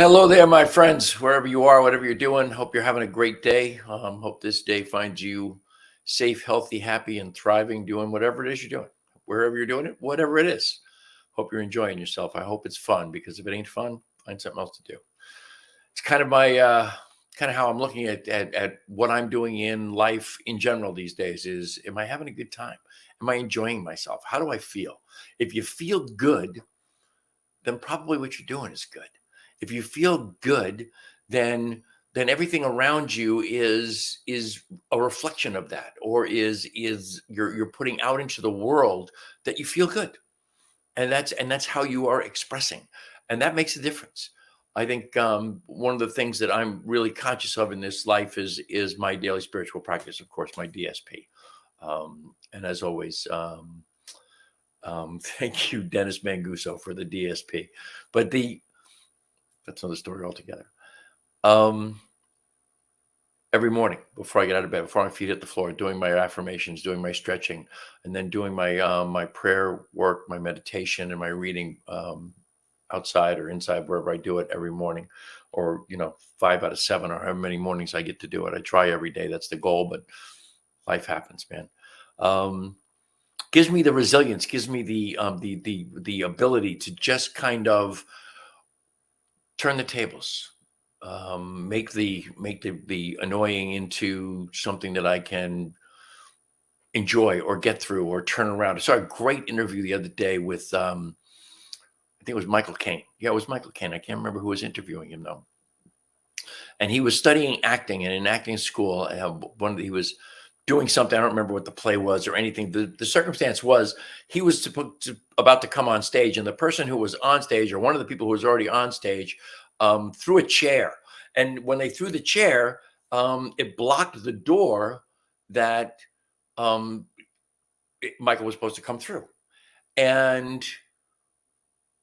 Hello there, my friends, wherever you are, whatever you're doing. Hope you're having a great day. Hope this day finds you safe, healthy, happy, and thriving, doing whatever it is you're doing, wherever you're doing it, whatever it is. Hope you're enjoying yourself. I hope it's fun because if it ain't fun, find something else to do. It's kind of my kind of how I'm looking at what I'm doing in life in general these days. Is am I having a good time? Am I enjoying myself? How do I feel? If you feel good, then probably what you're doing is good. If you feel good, then everything around you is a reflection of that, or is you're putting out into the world that you feel good, and that's how you are expressing, and that makes a difference. I think one of the things that I'm really conscious of in this life is my daily spiritual practice, of course, my DSP, and as always. Thank you, Dennis Manguso, for the DSP. But that's another story altogether. Every morning before I get out of bed, before my feet hit the floor, doing my affirmations, doing my stretching, and then doing my prayer work, my meditation, and my reading outside or inside, wherever I do it every morning, or 5 out of 7, or however many mornings I get to do it. I try every day. That's the goal, but life happens, man. Gives me the resilience, gives me the ability to just kind of turn the tables, make the annoying into something that I can enjoy or get through or turn around. I saw a great interview the other day with I think it was Michael Caine. Yeah, it was Michael Caine. I can't remember who was interviewing him though. And he was studying acting, and in acting school, he was doing something. I don't remember what the play was or anything. The circumstance was he was about to come on stage, and the person who was on stage, or one of the people who was already on stage, threw a chair. And when they threw the chair, it blocked the door that Michael was supposed to come through. And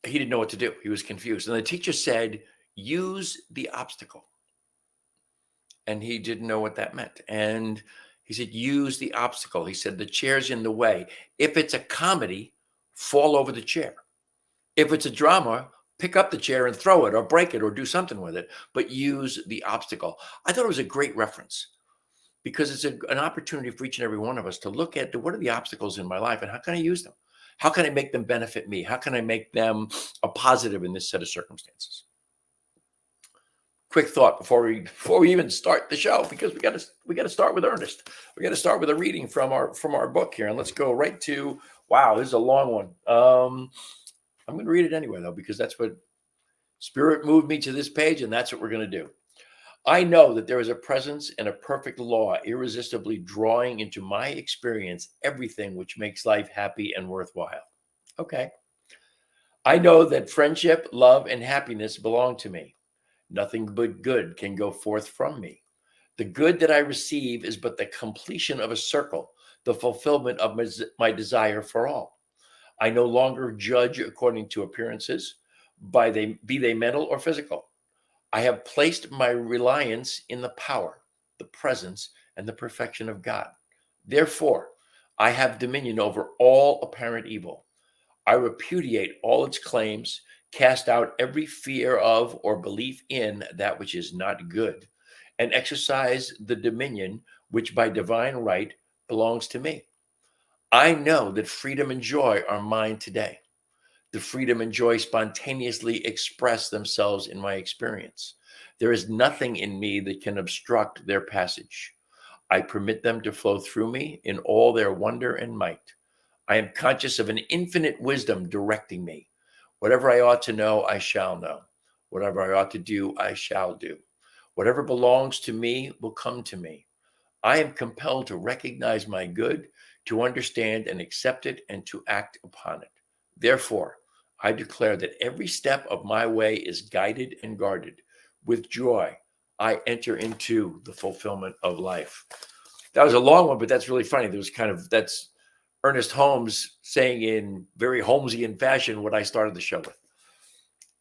he didn't know what to do. He was confused. And the teacher said, use the obstacle. And he didn't know what that meant. And he said, use the obstacle. He said, the chair's in the way. If it's a comedy, fall over the chair. If it's a drama, pick up the chair and throw it or break it or do something with it, but use the obstacle. I thought it was a great reference because it's an opportunity for each and every one of us to look at what are the obstacles in my life and how can I use them? How can I make them benefit me? How can I make them a positive in this set of circumstances? Quick thought before we even start the show, because we got to start with Ernest. We got to start with a reading from our book here, and let's go right to, wow, this is a long one. I'm going to read it anyway though, because that's what Spirit moved me to this page, and that's what we're going to do. I know that there is a presence and a perfect law irresistibly drawing into my experience everything which makes life happy and worthwhile. Okay. I know that friendship, love, and happiness belong to me. Nothing but good can go forth from me. The good that I receive is but the completion of a circle, the fulfillment of my desire for all. I no longer judge according to appearances, be they mental or physical. I have placed my reliance in the power, the presence, and the perfection of God. Therefore, I have dominion over all apparent evil. I repudiate all its claims, cast out every fear of or belief in that which is not good, and exercise the dominion which by divine right belongs to me. I know that freedom and joy are mine today. The freedom and joy spontaneously express themselves in my experience. There is nothing in me that can obstruct their passage. I permit them to flow through me in all their wonder and might. I am conscious of an infinite wisdom directing me. Whatever I ought to know, I shall know. Whatever I ought to do, I shall do. Whatever belongs to me will come to me. I am compelled to recognize my good, to understand and accept it, and to act upon it. Therefore, I declare that every step of my way is guided and guarded. With joy, I enter into the fulfillment of life. That was a long one, but that's really funny. That's Ernest Holmes saying in very Holmesian fashion what I started the show with.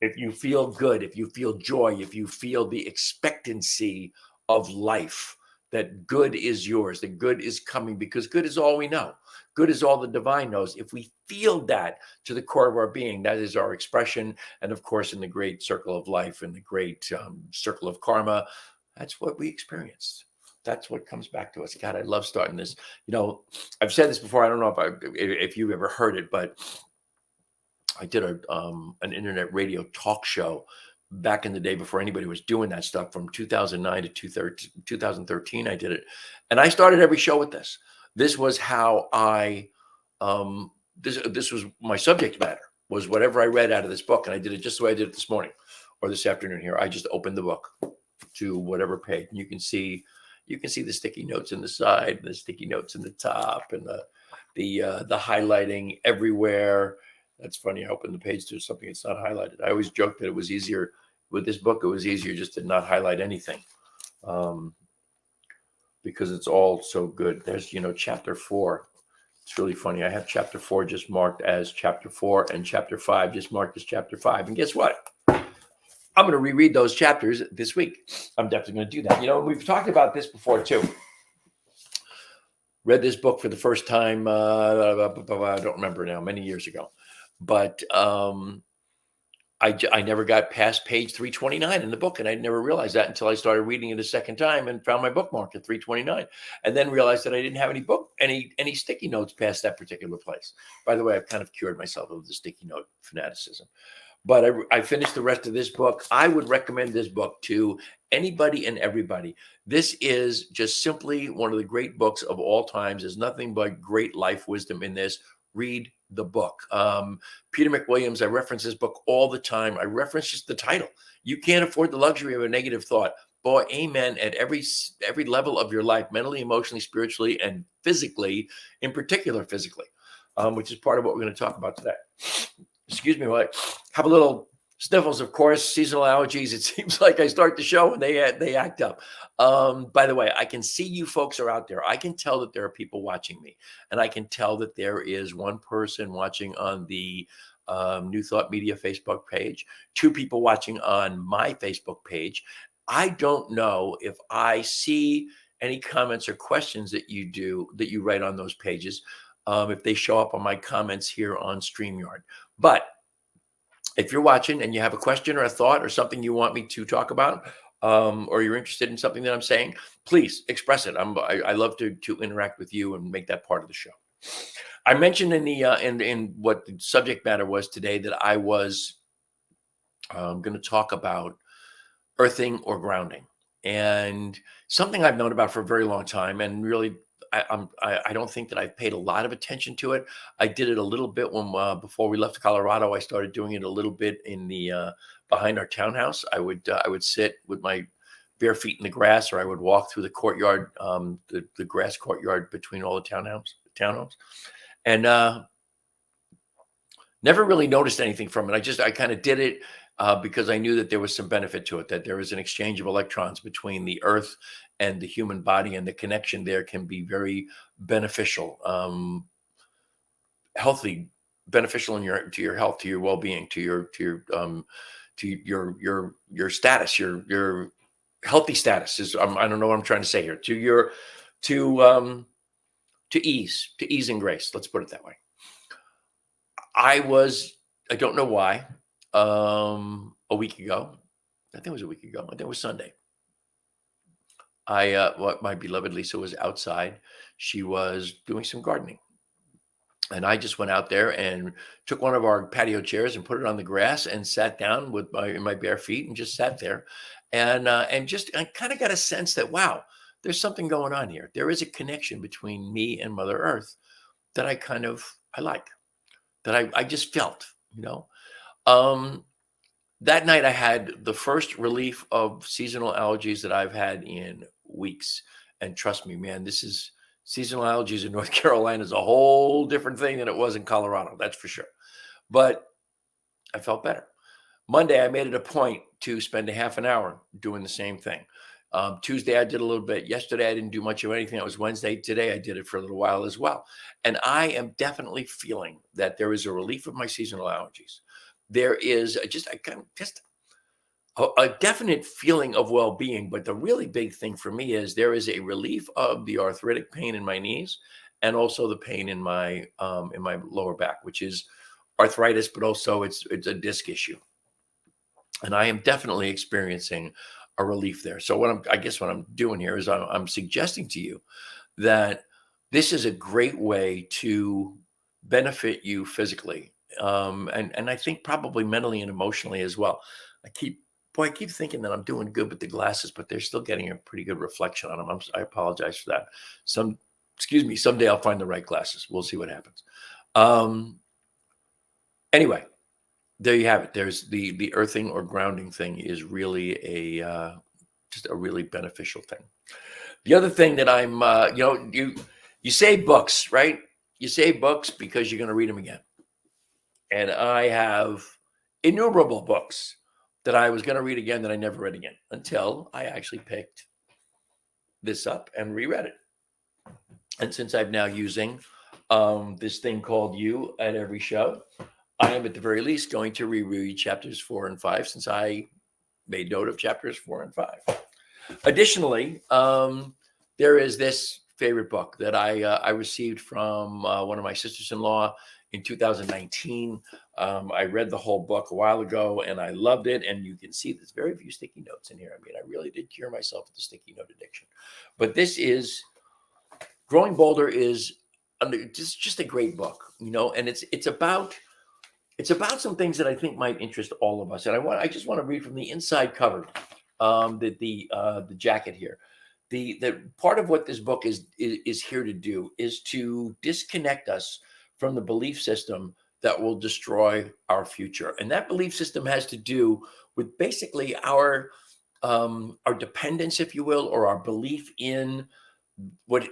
If you feel good, if you feel joy, if you feel the expectancy of life, that good is yours, that good is coming, because good is all we know. Good is all the divine knows. If we feel that to the core of our being, that is our expression. And of course, in the great circle of life and the great circle of karma, that's what we experience. That's what comes back to us. God, I love starting this. I've said this before. I don't know if you've ever heard it, but I did an internet radio talk show back in the day before anybody was doing that stuff, from 2009 to 2013. I did it. And I started every show with this. This was how this was my subject matter, was whatever I read out of this book. And I did it just the way I did it this morning or this afternoon here. I just opened the book to whatever page, and you can see the sticky notes in the side, the sticky notes in the top, and the highlighting everywhere. That's funny. I opened the page to something that's not highlighted. I always joke that it was easier with this book. It was easier just to not highlight anything, because it's all so good. There's, chapter 4. It's really funny. I have chapter 4 just marked as chapter 4 and chapter 5 just marked as chapter 5. And guess what? I'm going to reread those chapters this week. I'm definitely going to do that. We've talked about this before too. Read this book for the first time. I don't remember now, many years ago. But I never got past page 329 in the book, and I never realized that until I started reading it a second time and found my bookmark at 329, and then realized that I didn't have any sticky notes past that particular place. By the way, I've kind of cured myself of the sticky note fanaticism. But I finished the rest of this book. I would recommend this book to anybody and everybody. This is just simply one of the great books of all times. There's nothing but great life wisdom in this. Read the book. Peter McWilliams, I reference this book all the time. I reference just the title. You can't afford the luxury of a negative thought. Boy, amen. At every level of your life, mentally, emotionally, spiritually, and physically, in particular physically, which is part of what we're going to talk about today. Excuse me while I have a little sniffles, of course, seasonal allergies. It seems like I start the show and they act up. By the way, I can see you folks are out there. I can tell that there are people watching me, and I can tell that there is one person watching on the New Thought Media Facebook page, 2 people watching on my Facebook page. I don't know if I see any comments or questions that you write on those pages, if they show up on my comments here on StreamYard. But if you're watching and you have a question or a thought or something you want me to talk about, or you're interested in something that I'm saying, please express it. I love to interact with you and make that part of the show. I mentioned in what the subject matter was today that I was going to talk about earthing or grounding, and something I've known about for a very long time, and really I don't think that I've paid a lot of attention to it. I did it a little bit when before we left Colorado. I started doing it a little bit in the behind our townhouse. I would sit with my bare feet in the grass, or I would walk through the courtyard, the grass courtyard between all the townhomes, and never really noticed anything from it. I kind of did it because I knew that there was some benefit to it, that there is an exchange of electrons between the earth and the human body, and the connection there can be very beneficial, healthy, beneficial to your health, to your well-being, to your status, your healthy status is, I don't know what I'm trying to say here, to ease and grace. Let's put it that way. I don't know why, a week ago, I think it was a week ago, I think it was Sunday, my beloved Lisa was outside. She was doing some gardening. And I just went out there and took one of our patio chairs and put it on the grass and sat down with my bare feet and just sat there. And I kind of got a sense that, wow, there's something going on here. There is a connection between me and Mother Earth that I like, that I just felt, that night I had the first relief of seasonal allergies that I've had in weeks. And trust me, man, seasonal allergies in North Carolina is a whole different thing than it was in Colorado. That's for sure. But I felt better. Monday, I made it a point to spend a half an hour doing the same thing. Tuesday, I did a little bit. Yesterday, I didn't do much of anything. It was Wednesday. Today, I did it for a little while as well. And I am definitely feeling that there is a relief of my seasonal allergies. There is a definite feeling of well-being, but the really big thing for me is there is a relief of the arthritic pain in my knees and also the pain in my lower back, which is arthritis, but also it's a disc issue. And I am definitely experiencing a relief there. So I guess what I'm doing here is I'm suggesting to you that this is a great way to benefit you physically, and I think probably mentally and emotionally as well. I keep thinking that I'm doing good with the glasses, but they're still getting a pretty good reflection on them. I apologize for that. Excuse me. Someday I'll find the right glasses. We'll see what happens. Anyway, there you have it. There's the earthing or grounding thing is really just a really beneficial thing. The other thing that I'm, you save books, right? You save books because you're going to read them again. And I have innumerable books that I was going to read again that I never read again until I actually picked this up and reread it. And since I'm now using this thing called You at every show, I am at the very least going to reread chapters 4 and 5 since I made note of chapters 4 and 5. Additionally, there is this favorite book that I received from one of my sisters-in-law in 2019. I read the whole book a while ago and I loved it. And you can see there's very few sticky notes in here. I mean, I really did cure myself of the sticky note addiction. But this is Growing Bolder is just a great book, and it's about some things that I think might interest all of us. And I just want to read from the inside cover, the jacket here. The part of what this book is here to do is to disconnect us from the belief system that will destroy our future. And that belief system has to do with basically our dependence, if you will, or our belief in what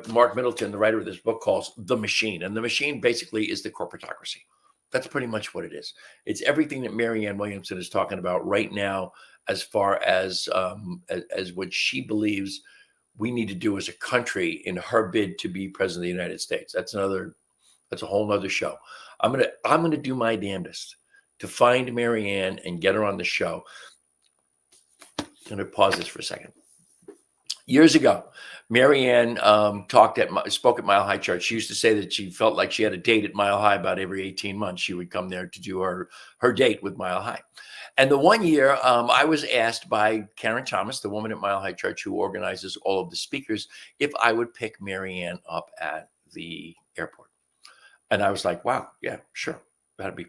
Mark Middleton, the writer of this book, calls the machine. And the machine basically is the corporatocracy. That's pretty much what it is. It's everything that Marianne Williamson is talking about right now, as far as what she believes we need to do as a country in her bid to be president of the United States. That's a whole nother show. I'm gonna do my damnedest to find Marianne and get her on the show. I'm gonna pause this for a second. Years ago, Marianne spoke at Mile High Church. She used to say that she felt like she had a date at Mile High about every 18 months. She would come there to do her date with Mile High. And the one year I was asked by Karen Thomas, the woman at Mile High Church who organizes all of the speakers, if I would pick Marianne up at the airport. And I was like, wow, yeah, sure. That'd be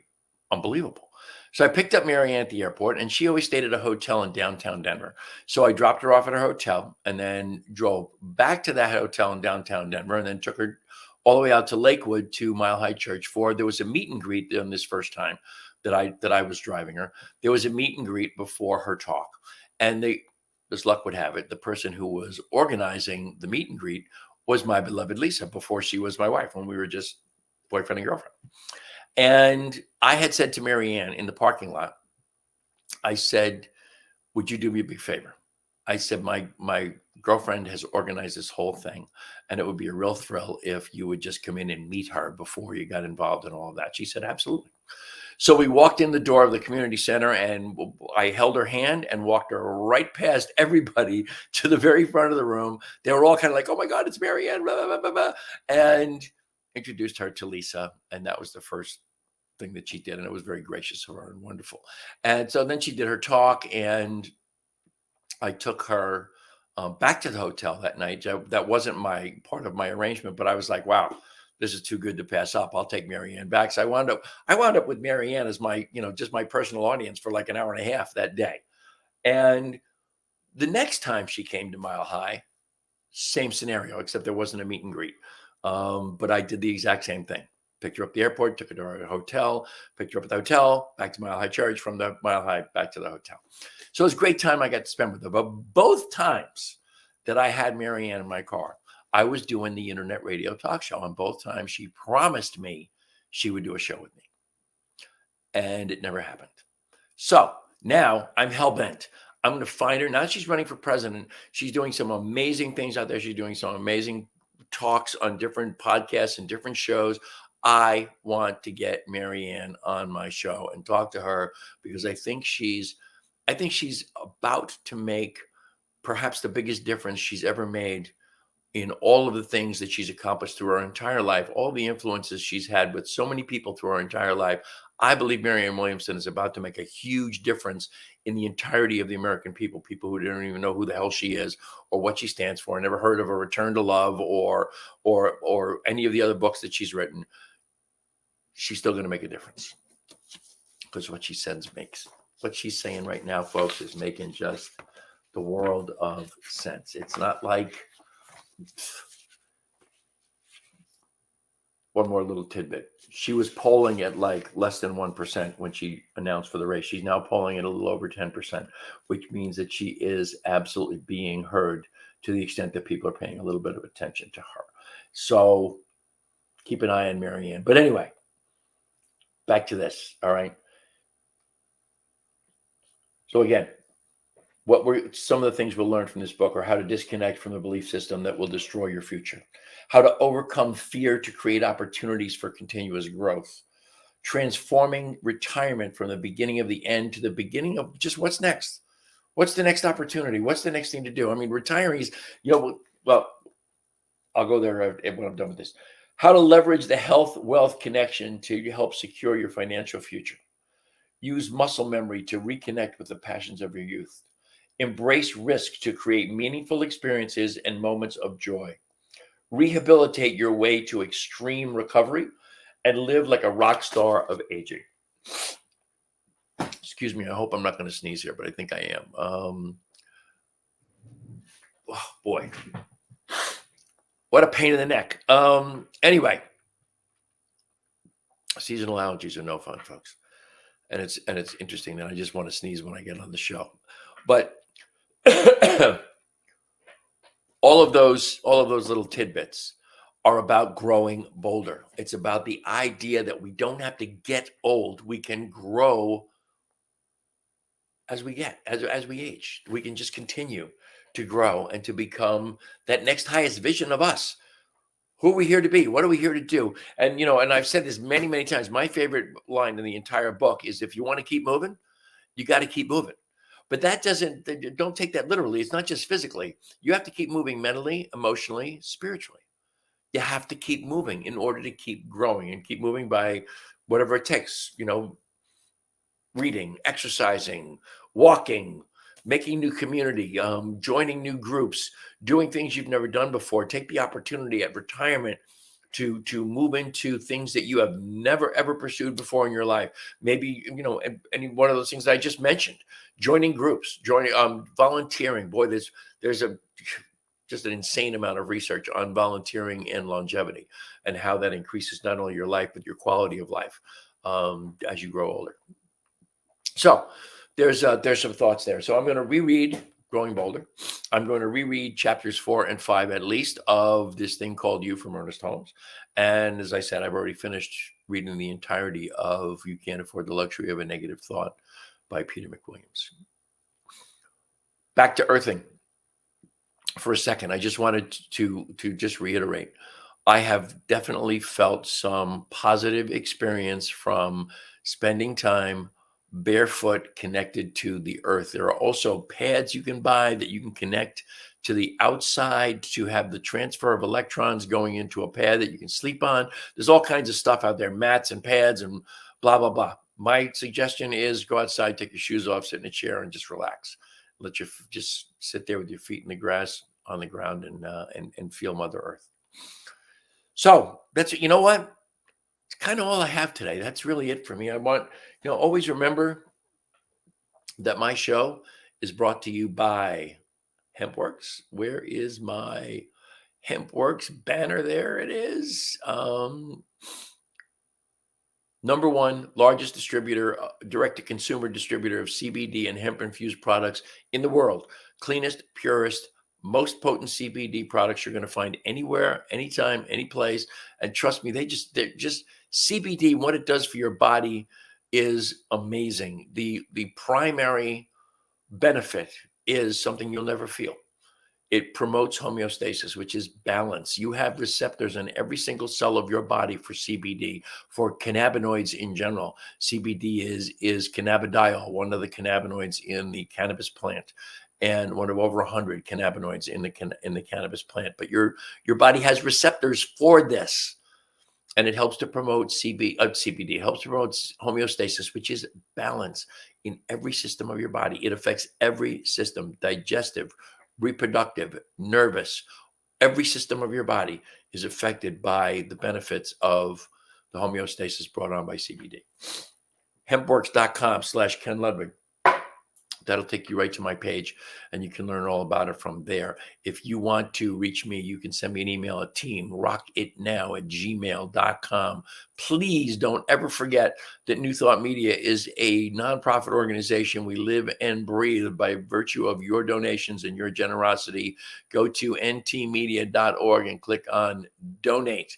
unbelievable. So I picked up Marianne at the airport, and she always stayed at a hotel in downtown Denver. So I dropped her off at her hotel and then drove back to that hotel in downtown Denver and then took her all the way out to Lakewood to Mile High Church there was a meet and greet on this first time that I was driving her. There was a meet and greet before her talk. And as luck would have it, the person who was organizing the meet and greet was my beloved Lisa before she was my wife, when we were just boyfriend and girlfriend. And I had said to Marianne in the parking lot, I said, would you do me a big favor? I said, my girlfriend has organized this whole thing, and it would be a real thrill if you would just come in and meet her before you got involved in all of that. She said, absolutely. So we walked in the door of the community center, and I held her hand and walked her right past everybody to the very front of the room. They were all kind of like, oh my God, it's Marianne, blah, blah, blah, blah, and introduced her to Lisa. And that was the first thing that she did. And it was very gracious of her and wonderful. And so then she did her talk, and I took her back to the hotel that night. That wasn't my part of my arrangement, but I was like, wow, this is too good to pass up. I'll take Marianne back. So I wound up with Marianne as my, just my personal audience for like an hour and a half that day. And the next time she came to Mile High, same scenario, except there wasn't a meet and greet. But I did the exact same thing. Picked her up at the airport, took her to our hotel, picked her up at the hotel, back to Mile High Church, from the Mile High back to the hotel. So it was a great time I got to spend with her. But both times that I had Marianne in my car, I was doing the internet radio talk show. And both times she promised me she would do a show with me. And it never happened. So now I'm hell-bent. I'm going to find her. Now she's running for president. She's doing some amazing things out there. She's doing some amazing talks on different podcasts and different shows. I want to get Marianne on my show and talk to her, because I think she's I think she's about to make perhaps the biggest difference she's ever made in all of the things that she's accomplished through her entire life, all the influences she's had with so many people through her entire life. I believe Marianne Williamson is about to make a huge difference in the entirety of the American people who don't even know who the hell she is or what she stands for, never heard of A Return to Love or any of the other books that she's written. She's still going to make a difference because what she says makes, what she's saying right now, folks, is making just the world of sense. It's not like, one more little tidbit. She was polling at like less than 1% when she announced for the race. She's now polling at a little over 10%, which means that she is absolutely being heard to the extent that people are paying a little bit of attention to her. So keep an eye on Marianne. But anyway, back to this. All right. So again, what were some of the things we'll learn from this book are how to disconnect from the belief system that will destroy your future, how to overcome fear to create opportunities for continuous growth, transforming retirement from the beginning of the end to the beginning of just what's next. What's the next opportunity? What's the next thing to do? I mean, retirees, well, I'll go there when I'm done with this. How to leverage the health-wealth connection to help secure your financial future. Use muscle memory to reconnect with the passions of your youth. Embrace risk to create meaningful experiences and moments of joy. Rehabilitate your way to extreme recovery and live like a rock star of aging. Excuse me, I hope I'm not going to sneeze here, but I think I am. Oh boy, what a pain in the neck. Anyway, seasonal allergies are no fun, folks. And it's interesting that I just want to sneeze when I get on the show. But all of those little tidbits are about growing bolder. It's about the idea that we don't have to get old. We can grow as we age. We can just continue to grow and to become that next highest vision of us. Who are we here to be? What are we here to do? And, and I've said this many, many times. My favorite line in the entire book is, if you want to keep moving, you got to keep moving. But don't take that literally. It's not just physically. You have to keep moving mentally, emotionally, spiritually. You have to keep moving in order to keep growing, and keep moving by whatever it takes, reading, exercising, walking, making new community, joining new groups, doing things you've never done before. Take the opportunity at retirement to move into things that you have never, ever pursued before in your life. Maybe, any one of those things I just mentioned, joining groups, volunteering. Boy, there's just an insane amount of research on volunteering and longevity and how that increases not only your life, but your quality of life as you grow older. So there's some thoughts there. So I'm going to reread Growing Bolder. I'm going to reread chapters 4 and 5, at least, of this thing called You from Ernest Holmes. And as I said, I've already finished reading the entirety of You Can't Afford the Luxury of a Negative Thought by Peter McWilliams. Back to earthing for a second. I just wanted to just reiterate, I have definitely felt some positive experience from spending time barefoot connected to the earth. There are also pads you can buy that you can connect to the outside to have the transfer of electrons going into a pad that you can sleep on. There's all kinds of stuff out there, mats and pads and blah, blah, blah. My suggestion is go outside, take your shoes off, sit in a chair and just relax. Let you just sit there with your feet in the grass on the ground and feel Mother Earth. So that's, you know what? It's kind of all I have today. That's really it for me. I want, always remember that my show is brought to you by HempWorks. Where is my HempWorks banner? There it is. Number one, largest distributor, direct-to-consumer distributor of CBD and hemp-infused products in the world. Cleanest, purest, most potent CBD products you're going to find anywhere, anytime, any place. And trust me, they're just CBD, what it does for your body is amazing. The primary benefit is something you'll never feel. It promotes homeostasis, which is balance. You have receptors in every single cell of your body for CBD, for cannabinoids in general. CBD is cannabidiol, one of the cannabinoids in the cannabis plant, and one of over 100 cannabinoids in the cannabis plant. But your body has receptors for this, and it helps to promote CBD. It helps to promote homeostasis, which is balance in every system of your body. It affects every system: digestive, reproductive, nervous. Every system of your body is affected by the benefits of the homeostasis brought on by CBD. Hempworks.com/Ken Ludwig. That'll take you right to my page, and you can learn all about it from there. If you want to reach me, you can send me an email at teamrockitnow@gmail.com. Please don't ever forget that New Thought Media is a nonprofit organization. We live and breathe by virtue of your donations and your generosity. Go to ntmedia.org and click on donate,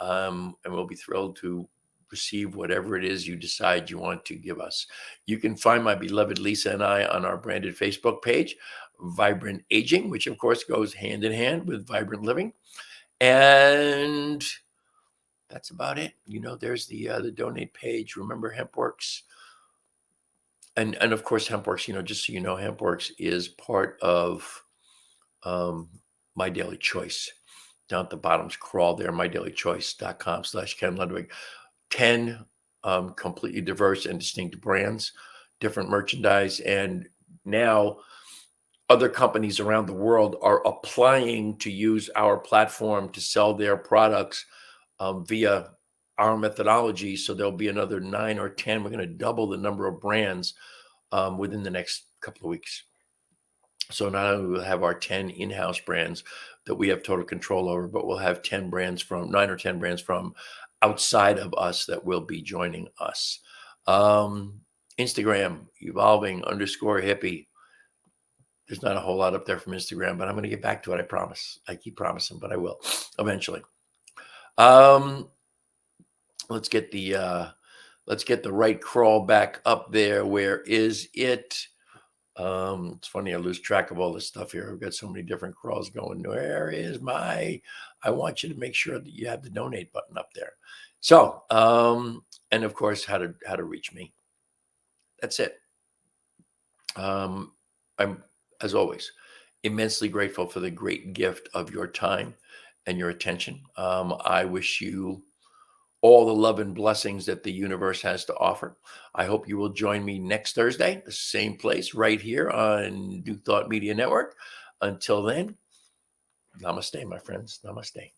and we'll be thrilled to receive whatever it is you decide you want to give us. You can find my beloved Lisa and I on our branded Facebook page, Vibrant Aging, which of course goes hand in hand with Vibrant Living. And that's about it. There's the donate page. Remember Hempworks. And of course, Hempworks, just so you know, Hempworks is part of My Daily Choice. Down at the bottom, scroll there, mydailychoice.com/Ken Ludwig. 10 completely diverse and distinct brands, different merchandise. And now other companies around the world are applying to use our platform to sell their products via our methodology. So there'll be another 9 or 10. We're going to double the number of brands within the next couple of weeks. So not only will we have our 10 in-house brands that we have total control over, but we'll have 9 or 10 brands from outside of us that will be joining us. Instagram, evolving_hippie. There's not a whole lot up there from Instagram, but I'm going to get back to it. I promise. I keep promising, but I will eventually. Let's get the right crawl back up there. Where is it? It's funny, I lose track of all this stuff here. I've got so many different crawls going. Where is I want you to make sure that you have the donate button up there. So, and of course, how to reach me. That's it. I'm, as always, immensely grateful for the great gift of your time and your attention. I wish you all the love and blessings that the universe has to offer. I hope you will join me next Thursday, the same place, right here on New Thought Media Network. Until then, namaste, my friends. Namaste.